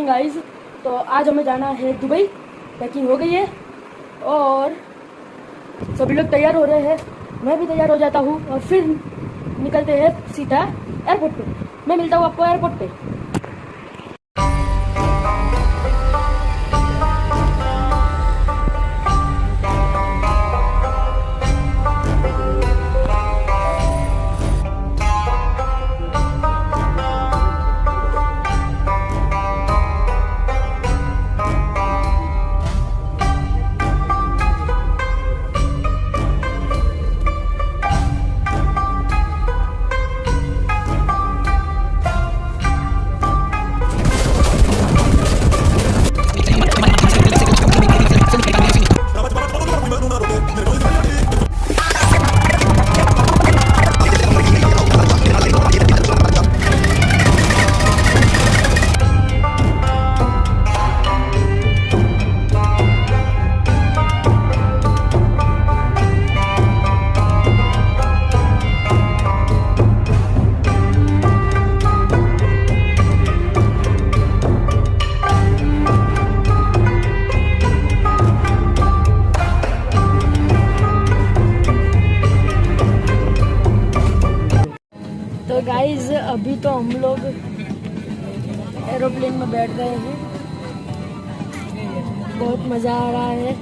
Guys. तो आज हमें जाना है दुबई। पैकिंग हो गई है और सभी लोग तैयार हो रहे हैं। मैं भी तैयार हो जाता हूँ और फिर निकलते हैं सीधा एयरपोर्ट पे। मैं मिलता हूँ आपको एयरपोर्ट पे। तो गाइज अभी तो हम लोग एरोप्लेन में बैठ गए हैं। बहुत मज़ा आ रहा है।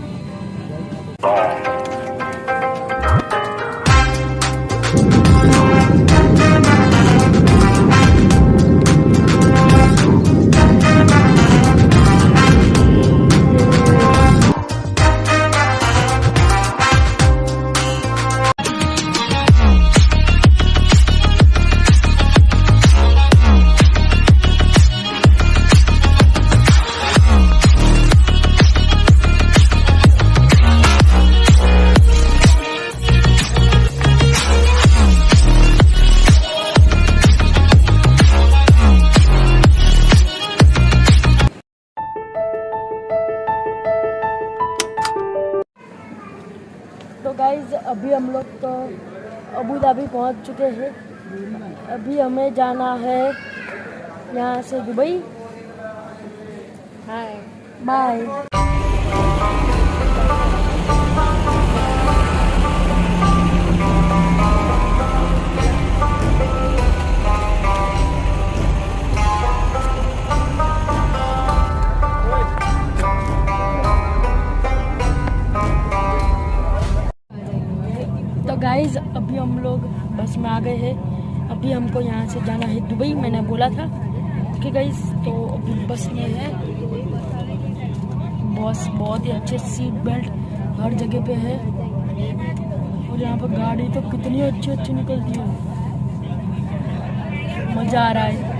तो गाइज अभी हम लोग तो अबू धाबी पहुंच चुके हैं। अभी हमें जाना है यहाँ से दुबई। Hi bye. तो गाइज अभी हम लोग बस में आ गए हैं। अभी हमको यहाँ से जाना है दुबई। मैंने बोला था कि गाइज तो अभी बस में है। बस बहुत ही अच्छे सीट बेल्ट हर जगह पे है और यहाँ पर गाड़ी तो कितनी अच्छी अच्छी निकलती है। मज़ा आ रहा है।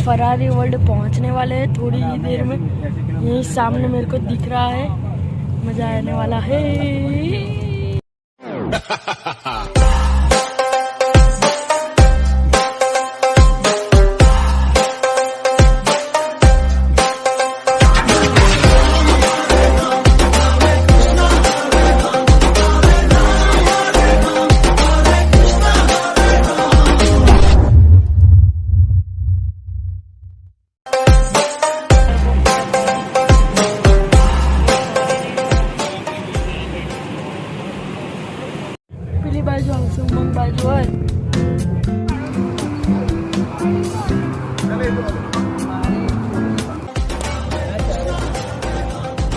फरारी वर्ल्ड पहुंचने वाले हैं थोड़ी ही देर में। यही सामने मेरे को दिख रहा है, मजा आने वाला है। बाजू सुमन बाजू है।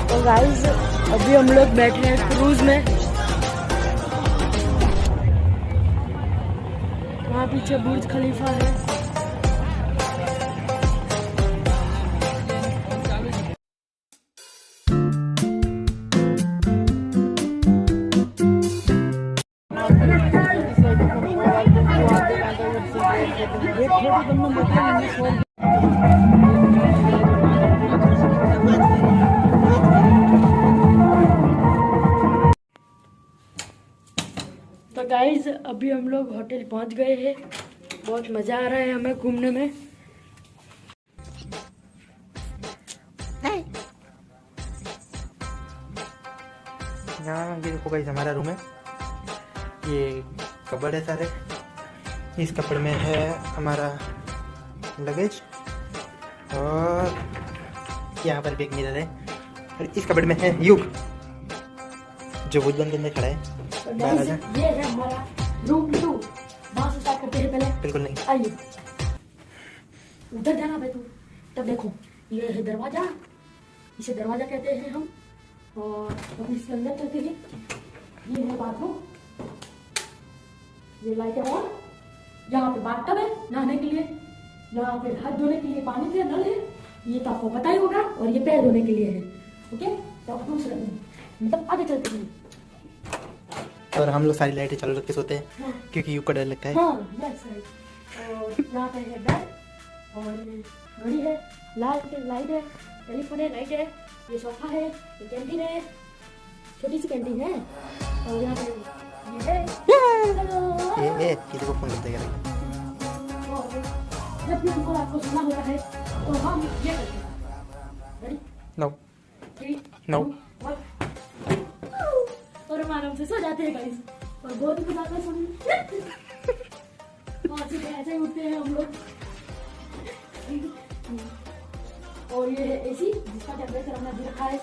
तो गाइस अभी हम लोग बैठे हैं क्रूज में। वहाँ पीछे बुर्ज खलीफा है। तो गाइज अभी हम लोग होटल पहुंच गए हैं। बहुत मजा आ रहा है हमें घूमने में। यहाँ ये देखो गाइस हमारा रूम है। ये कपबोर्ड है सारे। इस कपबोर्ड में है हमारा लगेज और यहाँ पर भी एक मिरर है। और इस कपबोर्ड में है युग जो वुडलैंड के अंदर खड़ा है। ये है हमारा रूम 2। वहाँ से स्टार्ट करते हैं पहले। बिल्कुल नहीं, आइए उधर जाना भाई तू। तब देखो ये है दरवाजा, इसे दरवाजा कहते हैं हम। और अब इसके अंदर चलते हैं। ये है बाथरूम, ये लाइट है ऑन। यहाँ पे बाथटब है नहाने के लिए। यहाँ पे हाथ धोने के लिए पानी का नल है, ये तो आपको पता ही होगा। और ये पैर धोने के लिए है। ओके तो अब दूसरा मतलब आगे चलते हैं। और हम लोग सारी लाइटें चालू रख के सोते हैं। हाँ। क्योंकि युग को डर लगता है। हाँ, यस राइट। और यहाँ पे है बेड और घड़ी है, लाइट है, टेलीफोन है, लाइट है, ये सोफा है, ये कैंटीन है, छोटी सी कैंटीन है। और यहाँ पे ये है। ये देखो फोन करते हैं। जब भी हमको आपको सुना होता है तो हम ये करते हैं। रेडी? नो 3 नो 2 1 और हम आराम से सो जाते हैं गाइस। और बहुत ही मजा सुन वहाँ से ऐसे ही उठते हैं हम लोग। और ये है एसी जिसका टेम्परेचर हमने अभी रखा है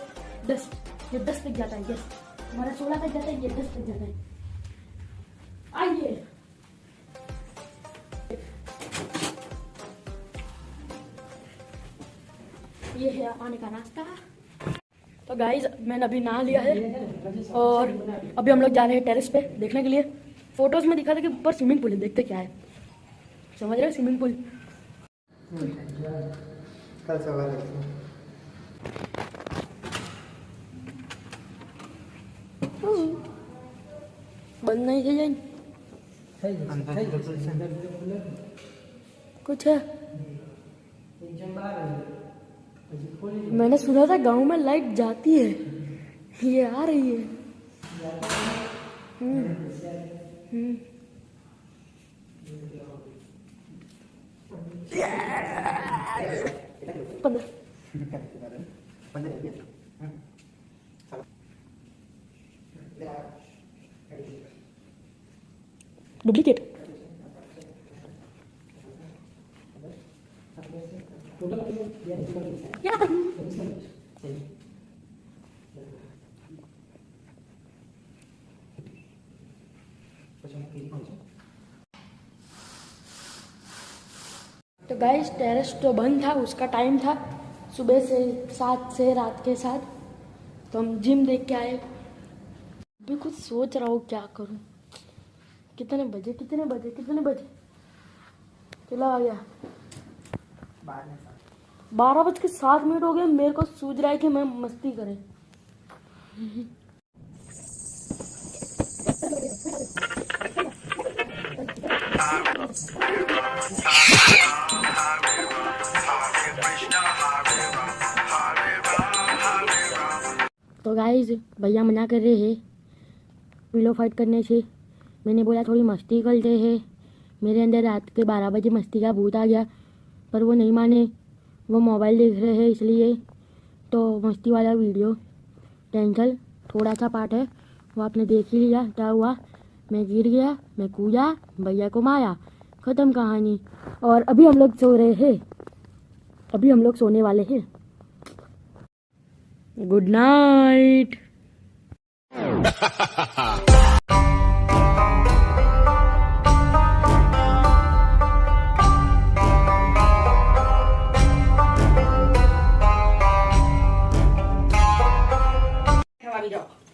10। ये 10 तक जाता है। यस हमारा 16 तक जाता है, ये 10 तक जाता है। आइए ये है आने का नाश्ता। तो गाइज मैंने अभी नहा लिया है और अभी हम लोग जा रहे हैं टेरेस पे देखने के लिए। फोटोज में दिखा था कि ऊपर स्विमिंग पूल है, देखते क्या है। समझ रहे हो स्विमिंग पूल। बंद नहीं थे जाइन कुछ है। मैंने सुना था गांव में लाइट जाती है, ये आ रही है। डुप्लीकेट तो गाइस टेरेस तो बंद था, उसका टाइम था सुबह से 7 से रात के 7। तो हम जिम देख के आए। अभी कुछ सोच रहा हूँ क्या करूँ। कितने बजे चला आ गया 12:07 हो गए। मेरे को सूझ रहा है कि मैं मस्ती करें। तो गाइस भैया मना कर रहे हैं पिलो फाइट करने से। मैंने बोला थोड़ी मस्ती करते हैं। मेरे अंदर रात के 12 बजे मस्ती का भूत आ गया, पर वो नहीं माने। वो मोबाइल देख रहे हैं, इसलिए तो मस्ती वाला वीडियो कैंसल। थोड़ा सा पार्ट है वो आपने देख ही लिया। क्या हुआ, मैं गिर गया, मैं कूदा, भैया को मारा, ख़त्म कहानी। और अभी हम लोग सो रहे हैं, अभी हम लोग सोने वाले हैं। Good night.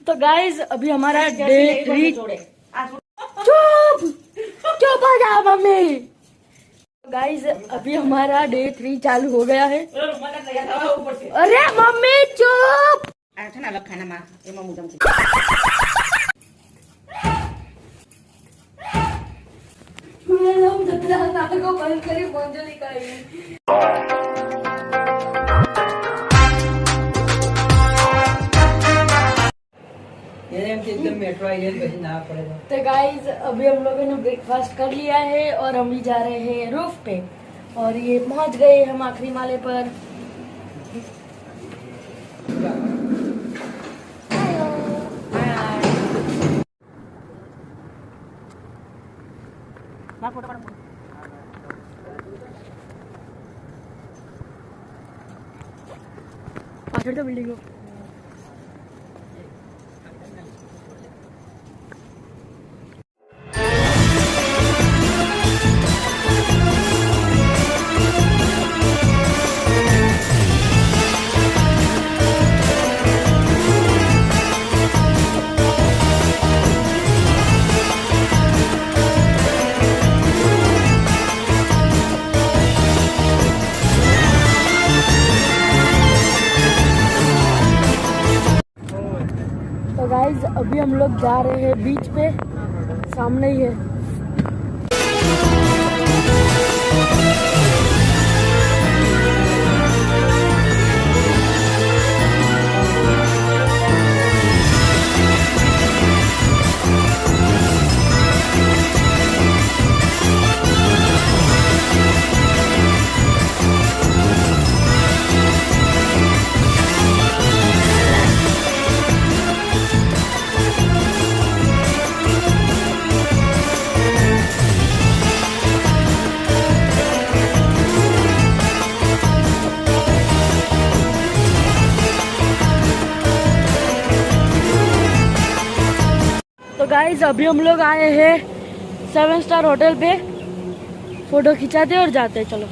तो गाइज अभी हमारा डे 3। चुप चुप हो जाओ मम्मी। गाइज अभी हमारा डे 3 चालू हो गया है। अरे मम्मी चुप। को बंद करी मंजली का तो गाइज अभी हम लोगों ने ब्रेकफास्ट कर लिया है और हम भी जा रहे हैं रूफ पे। और ये पहुंच गए हम आखिरी माले पर। पाछड़ तो बिल्डिंग गाइज अभी हम लोग जा रहे हैं बीच पे, सामने ही है। तो गाइज अभी हम लोग आए हैं 7 स्टार होटल पे। फोटो खिंचाते और जाते। चलो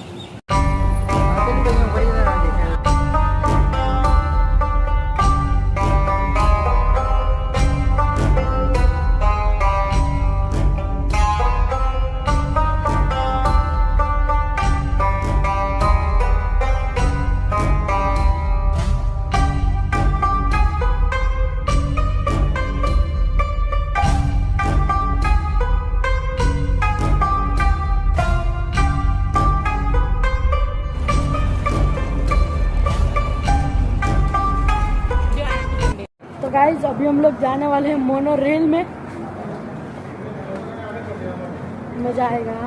गाइज अभी हम लोग जाने वाले हैं मोनो रेल में। मजा आएगा।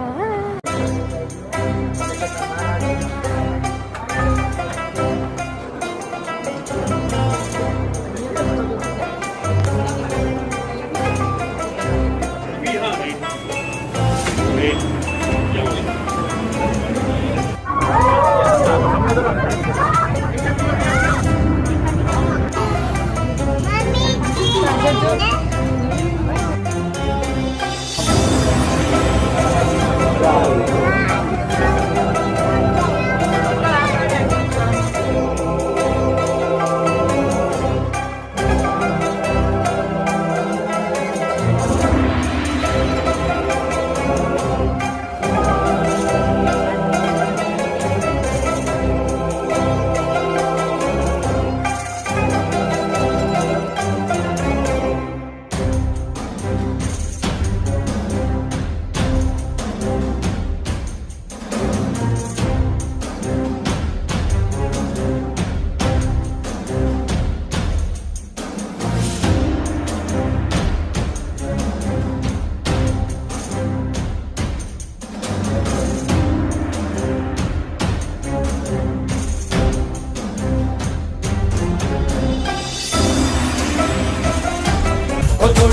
तो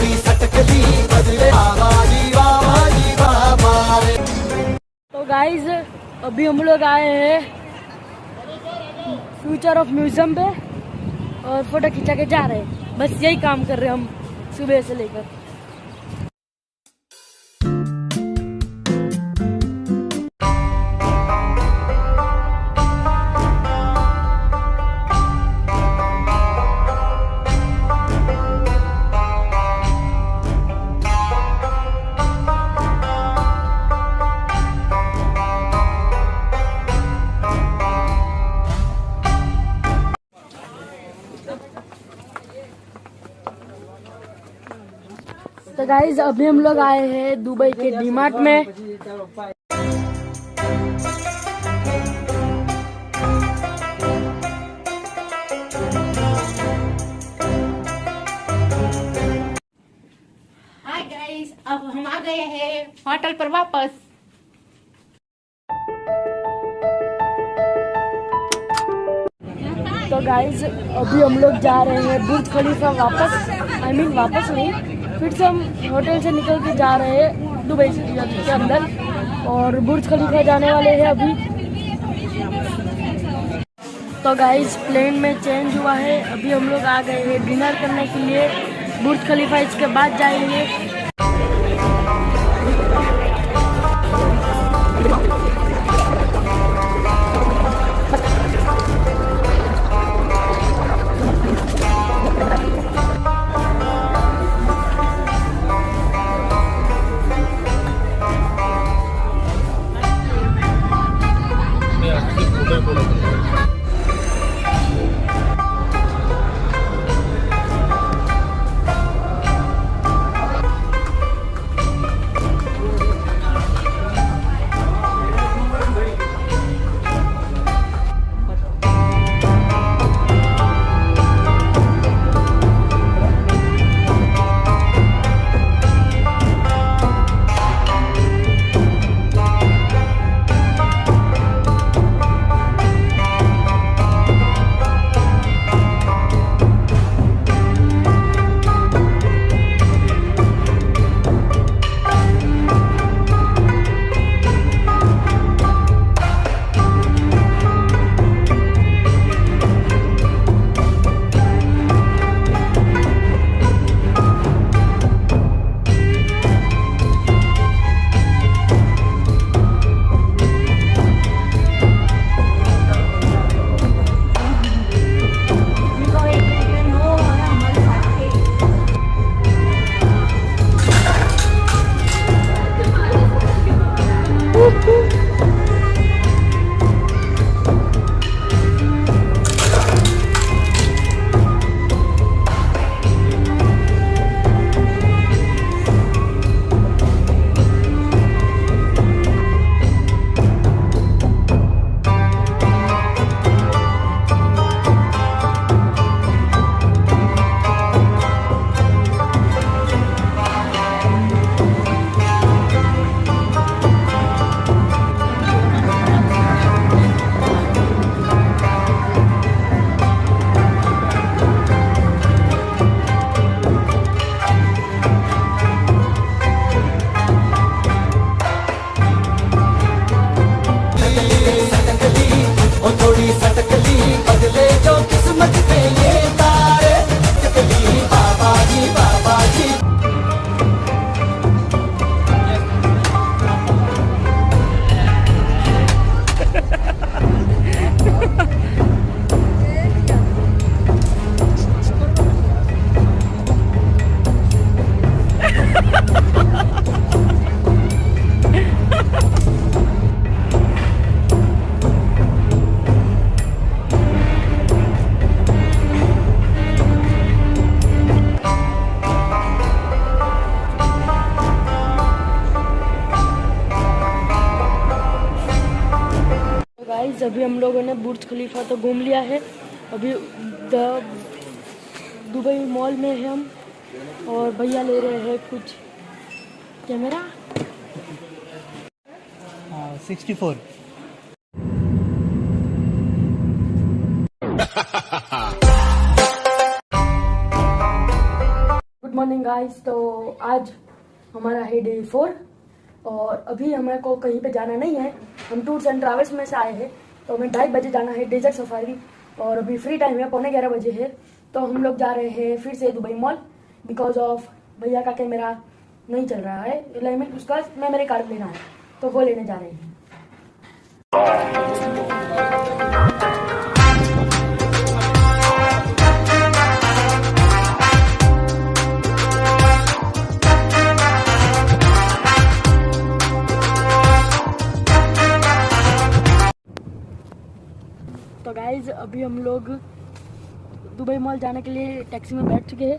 गाइज अभी हम लोग आए हैं फ्यूचर ऑफ म्यूजियम पे और फोटो खिंचा के जा रहे हैं। बस यही काम कर रहे हैं हम सुबह से लेकर। तो गाइज अभी हम लोग आए हैं दुबई के डीमार्ट में। हाय गाइस, अब हम आ गए हैं होटल पर वापस। तो गाइज अभी हम लोग जा रहे हैं बुर्ज खलीफा वापस। I mean वापस नहीं, फिर से हम होटल से निकल के जा रहे हैं दुबई सिटी के अंदर और बुर्ज खलीफा जाने वाले हैं अभी। तो गाइज प्लेन में चेंज हुआ है, अभी हम लोग आ गए हैं डिनर करने के लिए बुर्ज खलीफा, इसके बाद जाएंगे। गाइस अभी हम लोगों ने बुर्ज खलीफा तो घूम लिया है, अभी दुबई मॉल में है हम और भैया ले रहे हैं कुछ कैमरा 64। Good morning guys. तो आज हमारा है डे 4 और अभी हमें को कहीं पे जाना नहीं है। हम टूर्स एंड ट्रैवल्स में से आए हैं, तो हमें 2:30 बजे जाना है डेजर्ट सफारी और अभी फ्री टाइम है, 11:15 बजे है। तो हम लोग जा रहे हैं फिर से दुबई मॉल बिकॉज ऑफ भैया का कैमरा नहीं चल रहा है, उसका मेमोरी कार्ड लेना है, तो वो लेने जा रहे हैं। तो गाइज अभी हम लोग दुबई मॉल जाने के लिए टैक्सी में बैठ चुके हैं।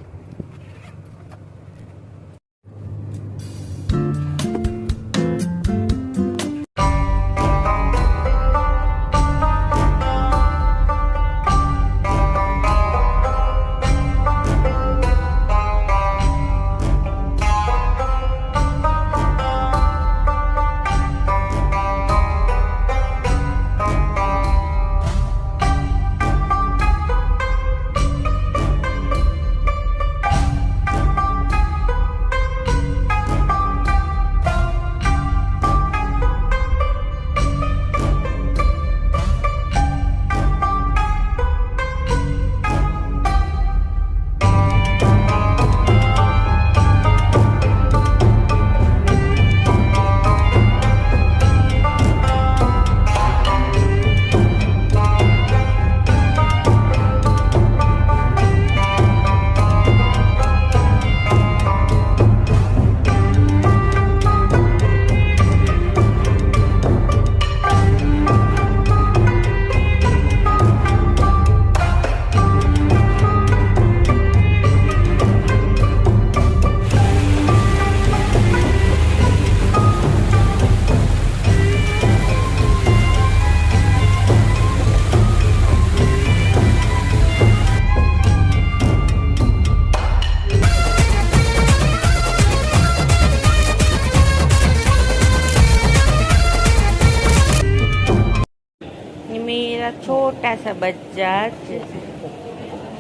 मेरा छोटा सा बच्चा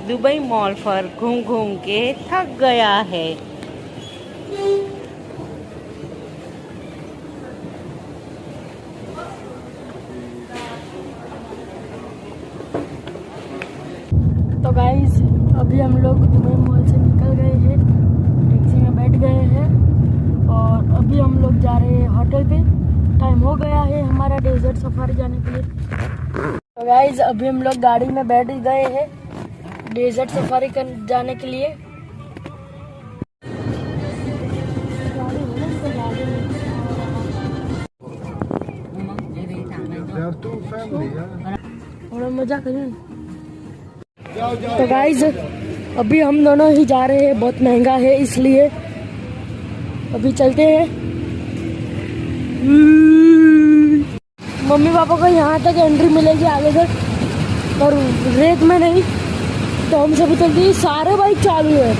दुबई मॉल पर घूम घूम के थक गया है। तो गाइज अभी हम लोग दुबई मॉल से निकल गए हैं, टैक्सी में बैठ गए हैं और अभी हम लोग जा रहे हैं होटल पे। टाइम हो गया है हमारा डेजर्ट सफारी जाने के लिए। तो गाइज अभी हम लोग गाड़ी में बैठ गए हैं डेजर्ट सफारी जाने के लिए। थोड़ा मजा करें। तो गाइज अभी हम दोनों ही जा रहे हैं, बहुत महंगा है इसलिए अभी चलते हैं। मम्मी पापा को यहाँ तक एंट्री मिलेगी आगे तक और रेत में नहीं, तो हम सभी चलते हैं। सारे बाइक चालू है।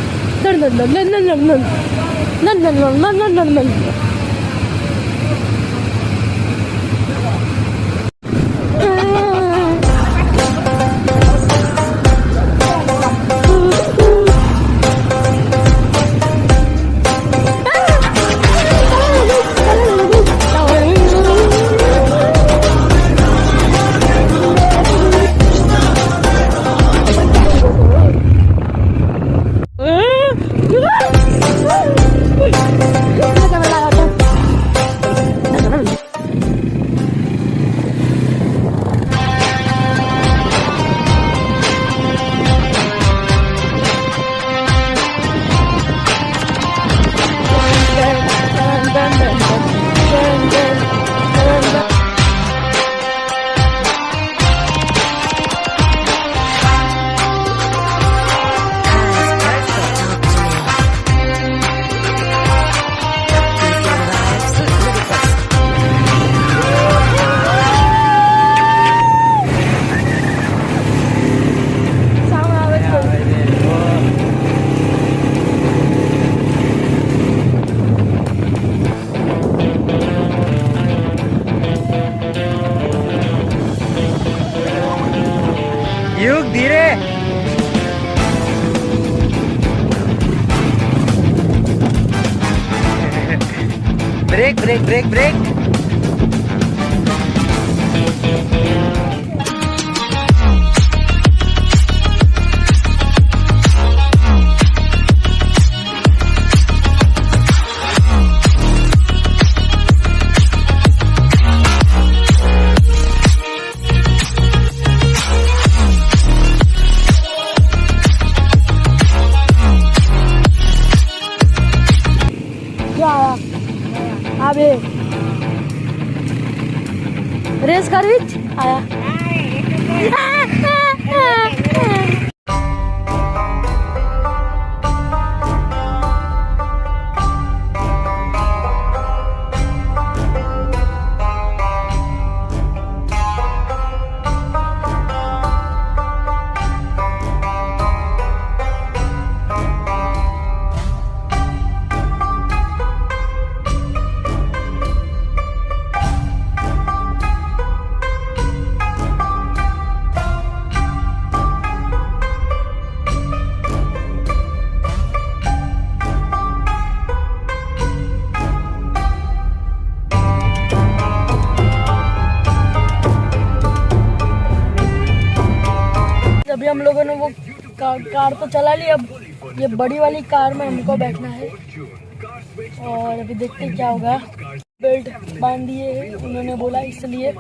नन नन नन नन नन नन नन नन नन नन नन नन नन। Brake brake brake brake. अबे रेस करविच आया। अभी हम लोगों ने वो कार तो चला ली, अब ये बड़ी वाली कार में हमको बैठना है और अभी देखते क्या होगा। बेल्ट बांध दिए है उन्होंने बोला, इसलिए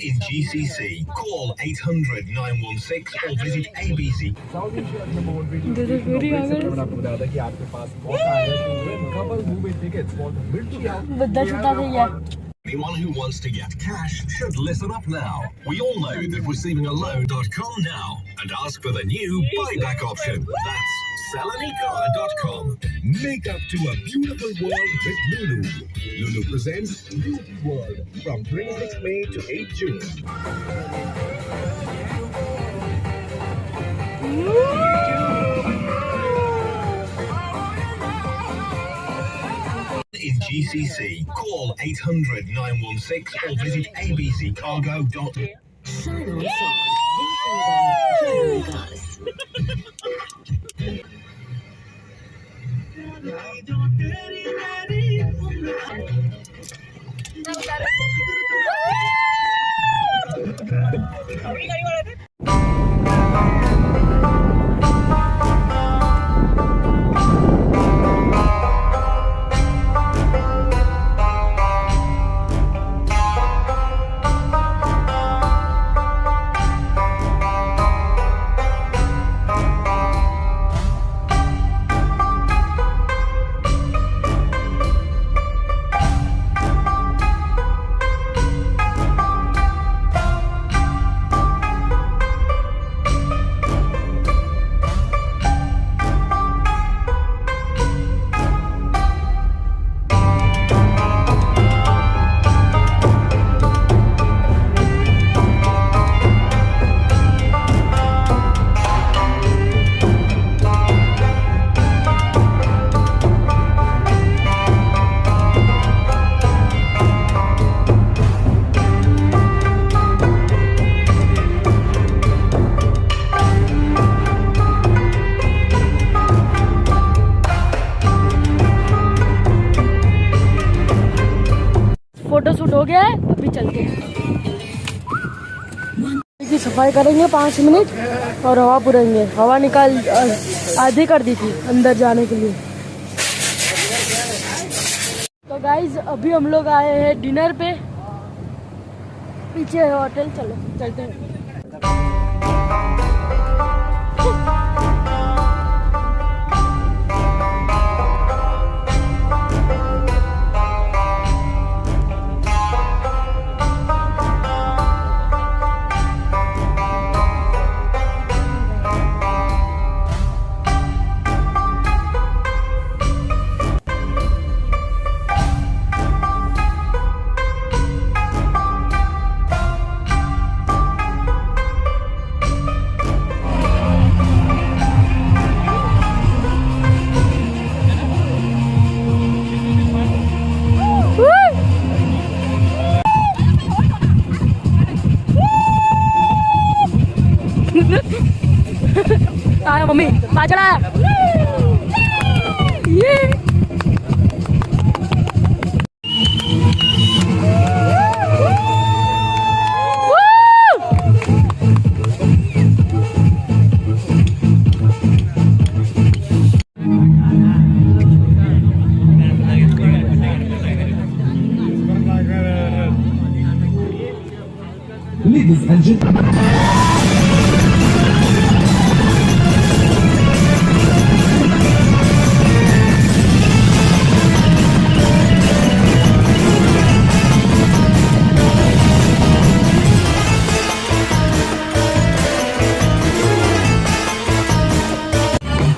In GCC, call 800 916 or visit ABC. Anyone who wants to get cash should listen up now. We all know that receiving a loan.com now and ask for the new buyback option. That's sellanycar.com. Make up to a beautiful world with Lulu. Lulu presents New World from 26 May to 8 June. In GCC, call 800 916 or visit abccargo.com. Photo shoot हो गया है, अभी चलते हैं। की सफाई करेंगे 5 minute और हवा पुरेंगे। हवा निकाल आधी कर दी थी अंदर जाने के लिए। तो गाइज अभी हम लोग आए हैं डिनर पे, पीछे है होटल, चलो चलते हैं। आया मम्मी पाचड़ा ये Ladies and gentlemen.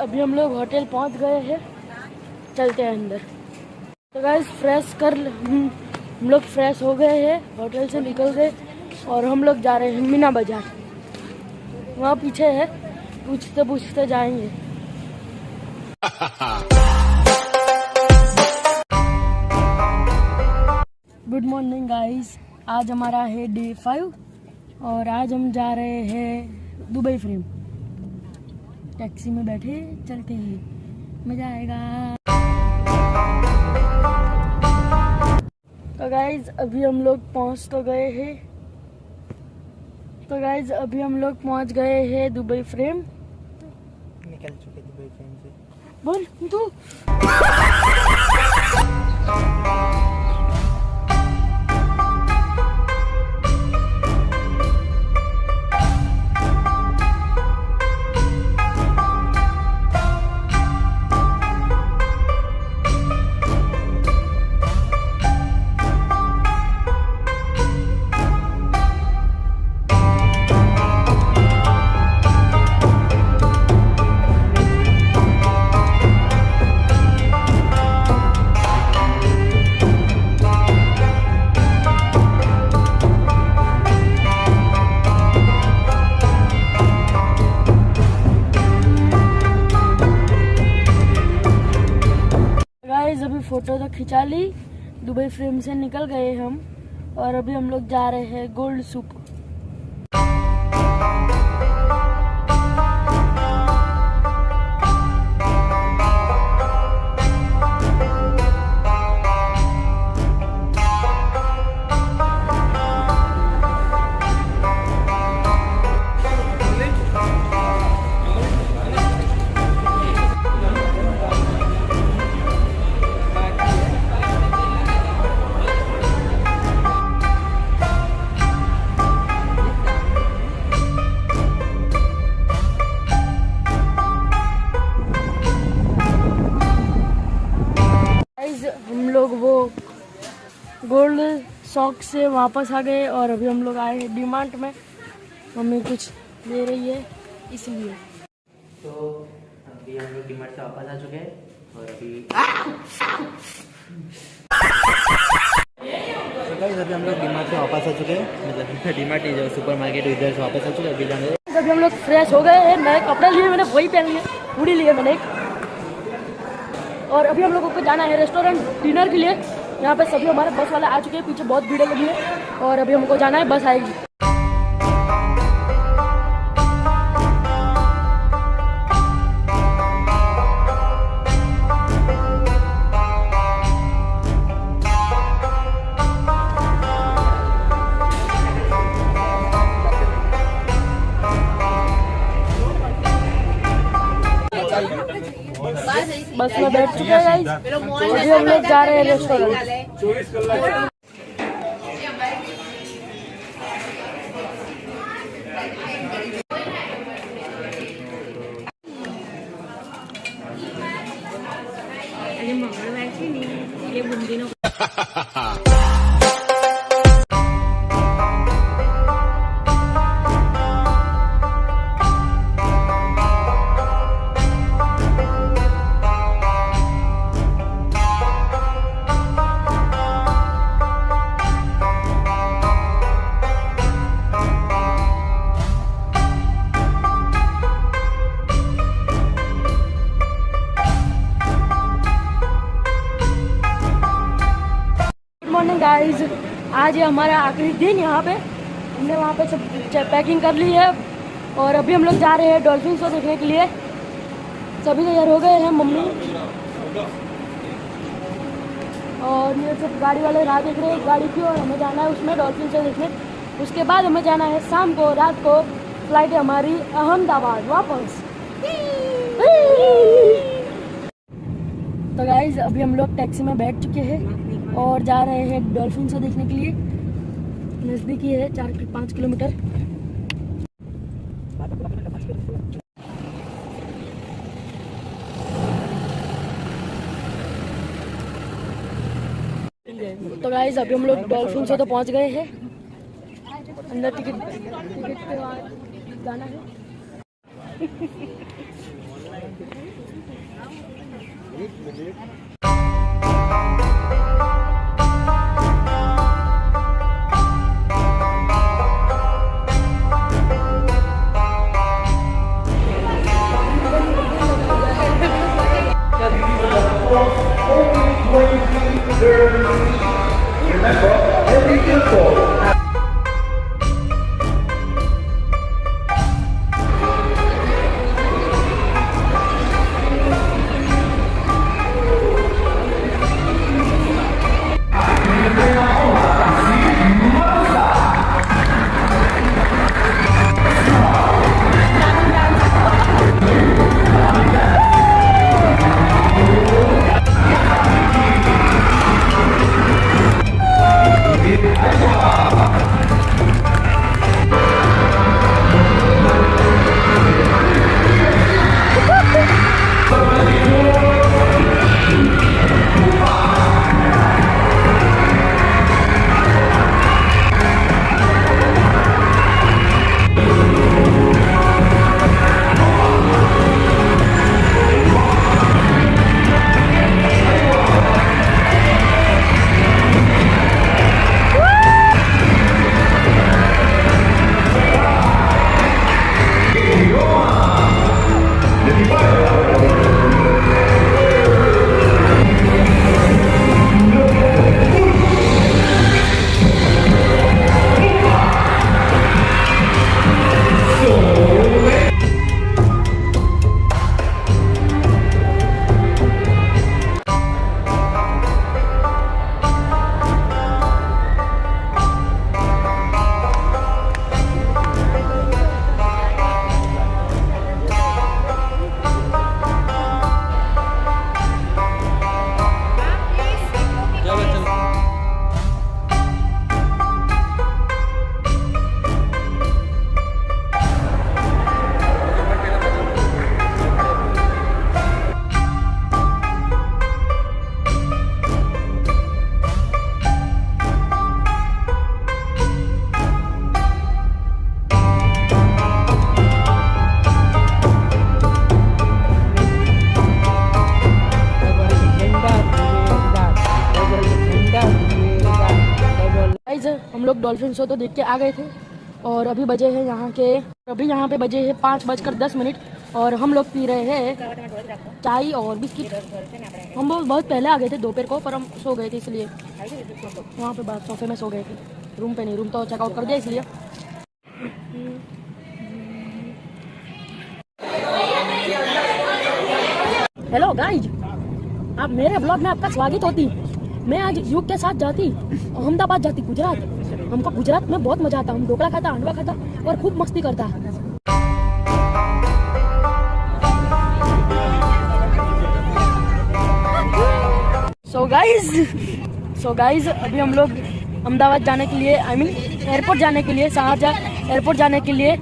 अभी हम लोग होटल पहुंच गए हैं, चलते हैं अंदर। तो गाइस हम लोग फ्रेश हो गए हैं, होटल से निकल गए और हम लोग जा रहे हैं मीना बाजार। वहाँ पीछे है, पूछते पूछते जाएंगे। गुड मॉर्निंग गाइस, आज हमारा है डे 5 और आज हम जा रहे हैं दुबई फ्रेम। टैक्सी में बैठे चलते हैं, मजा आएगा। तो गाइज अभी हम लोग पहुंच गए हैं दुबई फ्रेम। निकल चुके दुबई फ्रेम से। बोल तू। अभी फोटो तो खिंचा ली, दुबई फ्रेम से निकल गए हम और अभी हम लोग जा रहे हैं गोल्ड सूप। हम लोग वो गोल्ड शॉप से वापस आ गए और अभी हम लोग आए हैं डीमार्ट में। मम्मी कुछ ले रही है इसलिए। तो अभी हम लोग डीमार्ट से वापस आ चुके हैं और अभी अभी हम लोग डीमार्ट से वापस आ चुके हैं, मतलब डीमार्ट नहीं जो सुपर मार्केट इधर से वापस आ चुके हैं। अभी जाने अभी हम लोग फ्रेश हो गए हैं, नए कपड़े लिए, मैंने वही पहन लिए, हुडी लिए मैंने एक। और अभी हम लोगों को जाना है रेस्टोरेंट डिनर के लिए। यहाँ पे सभी हमारे बस वाले आ चुके हैं, पीछे बहुत भीड़ लगी है और अभी हमको जाना है, बस आएगी। बस में बैठ चुके हैं गाइस। अभी हम लोग जा रहे हैं रेस्टोरेंट। मॉर्निंग गाइस, आज ये हमारा आखिरी दिन यहाँ पे। हमने वहाँ पे सब पैकिंग कर ली है और अभी हम लोग जा रहे हैं डॉल्फिन शो देखने के लिए। सभी तैयार हो गए हैं, मम्मी और ये सब गाड़ी वाले राह देख रहे हैं गाड़ी की, और हमें जाना है उसमें डॉल्फिन शो देखने। उसके बाद हमें जाना है शाम को, रात को फ्लाइट है हमारी अहमदाबाद वापस। तो गाइस अभी हम लोग टैक्सी में बैठ चुके हैं और जा रहे हैं डॉल्फिन शो देखने के लिए। नज़दीकी है 4-5 किलोमीटर। तो गाइस अभी हम लोग डॉल्फिन शो तो पहुंच गए हैं। अंदर टिकट के बाद जाना है। हम लोग डॉल्फिन शो तो देख के आ गए थे और अभी बजे हैं यहाँ पे बजे हैं 5:10 और हम लोग पी रहे हैं चाय और बिस्किट। हम बहुत पहले आ गए थे दोपहर को, पर हम सो गए थे इसलिए वहाँ पे बात सोफे में सो गए थे, रूम पे नहीं, रूम तो चेकआउट कर दिया इसलिए। हेलो गाइज, आप मेरे ब्लॉग में आपका स्वागत होती। मैं आज युग के साथ जाती अहमदाबाद जाती, गुजरात। हमको गुजरात में बहुत मजा आता। हम ढोकला खाता, अंडवा खाता और खूब मस्ती करता। गाइज अभी हम लोग अहमदाबाद जाने के लिए एयरपोर्ट जाने के लिए, शाहजहाँ एयरपोर्ट जाने के लिए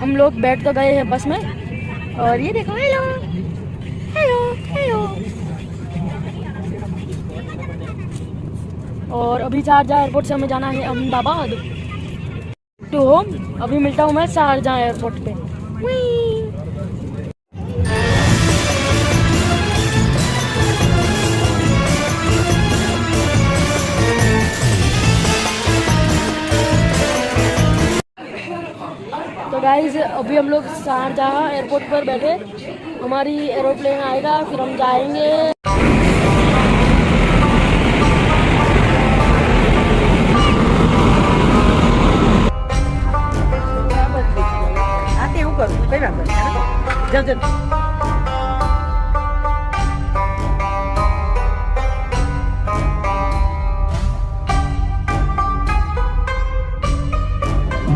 हम लोग बैठ तो गए हैं बस में। और ये देखो, हेलो हेलो हेलो। और अभी शारजाह एयरपोर्ट से हमें जाना है अहमदाबाद टू होम। अभी मिलता हूँ मैं शारजाह एयरपोर्ट पे। तो गाइस अभी हम लोग शारजाह एयरपोर्ट पर बैठे, हमारी एरोप्लेन आएगा फिर हम जाएंगे। आते हैं ऊपर कई बात है जल्दी